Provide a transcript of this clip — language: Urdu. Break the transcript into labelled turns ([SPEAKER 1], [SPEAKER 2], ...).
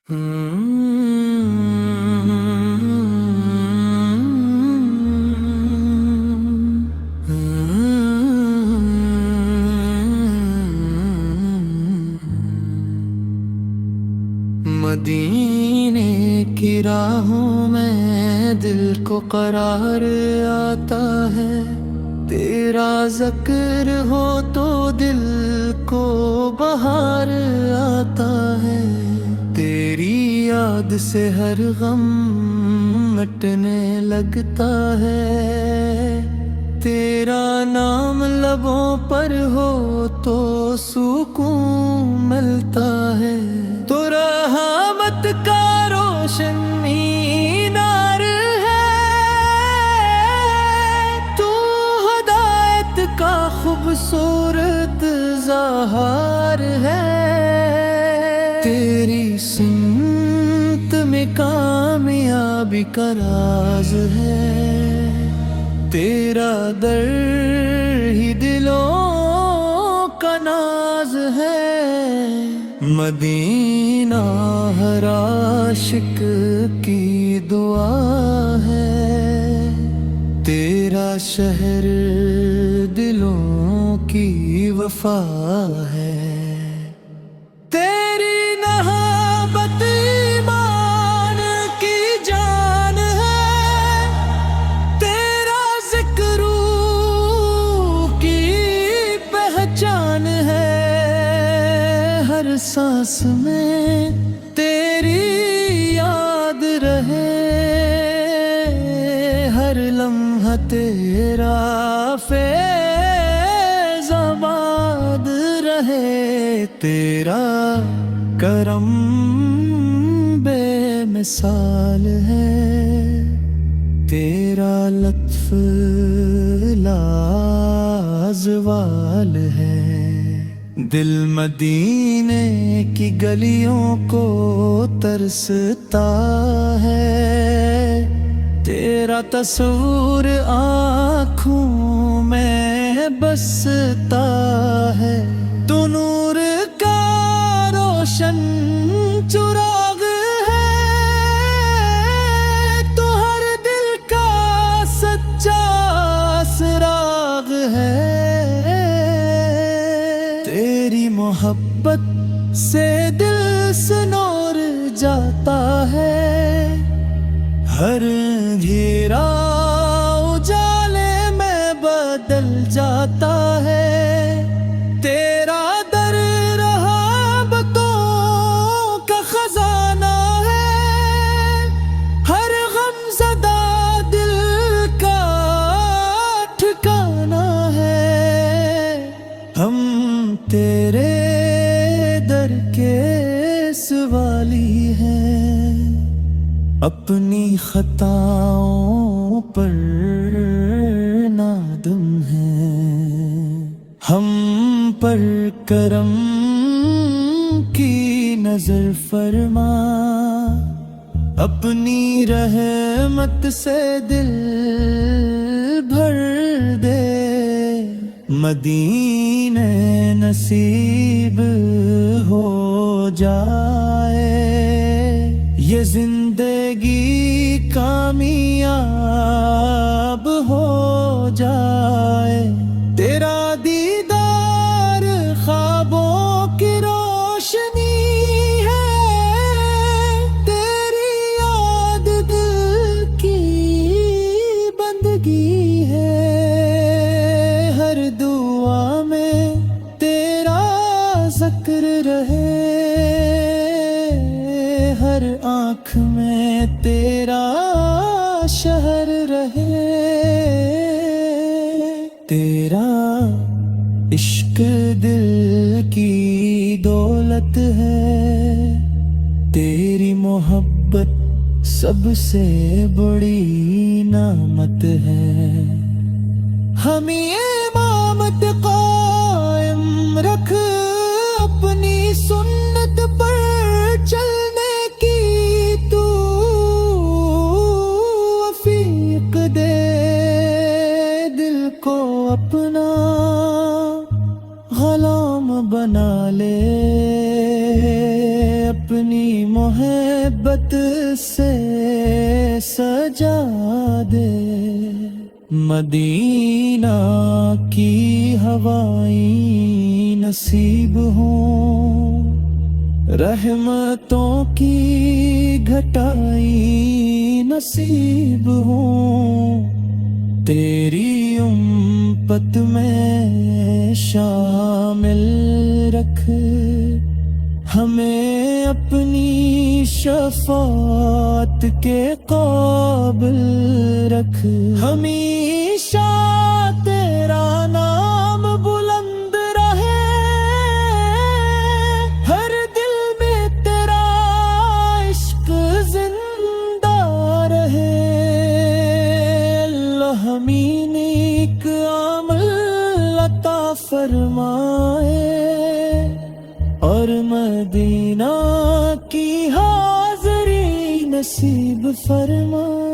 [SPEAKER 1] مدینے کی راہوں میں دل کو قرار آتا ہے، تیرا ذکر ہو تو دل کو بہار آتا ہے، تیری یاد سے ہر غم مٹنے لگتا ہے، تیرا نام لبوں پر ہو تو سکون ملتا ہے، تو رحمت کا روشن مینار ہے، تو ہدایت کا خوبصورت اظہار ہے، تیری سمت میں کامیابی کا راز ہے، تیرا در ہی دلوں کا ناز ہے، مدینہ ہر عاشق کی دعا ہے، تیرا شہر دلوں کی وفا ہے، تیری محبت ایمان کی جان ہے، تیرا ذکر روح کی پہچان ہے، ہر سانس میں تیری یاد رہے، ہر لمحہ تیرا فیض آباد رہے، تیرا کرم بے مثال ہے، تیرا لطف لازوال ہے، دل مدینے کی گلیوں کو ترستا ہے، تیرا تصور آنکھوں میں بستا ہے، تو نور کا روشن چراغ ہے، تو ہر دل کا سچا سراغ ہے، تیری محبت سے دل سے نور جاتا ہے، ہر اندھیرا اجالے میں بدل جاتا ہے، تیرا در رحمتوں کا خزانہ ہے، ہر غم زدہ دل کا ٹھکانہ ہے، ہم تیرے در کے سوالی ہیں، اپنی خطاؤں پر نادم ہیں، ہم پر کرم کی نظر فرما، اپنی رحمت سے دل بھر دے، مدینے نصیب ہو جائے، یہ زندگی کامیاب ہو جائے، تیرا دیدار خوابوں کی روشنی ہے، تیری یاد دل کی بندگی ہے، ہر دعا میں تیرا ذکر رہے، ہر آنکھ میں تیرا شہر رہے، تیرا عشق دل کی دولت ہے، تیری محبت سب سے بڑی نعمت ہے، ہمیں امامت قائم رکھ، اپنی سنت پر چلنے کی تو وفیق دے، دل کو اپنا غلام بنا لے، اپنی محبت محبت سے سجا دے، مدینہ کی ہوائیں نصیب ہوں، رحمتوں کی گھٹائی نصیب ہوں، تیری امت میں شامل رکھ، ہمیں اپنی شفاعت کے قابل رکھ، ہمیشہ تیرا نام بلند رہے، ہر دل میں تیرا عشق زندہ رہے، اللہ ہمیں نیک عمل عطا فرمائے، اور مدینہ کی حاضری نصیب فرمائے۔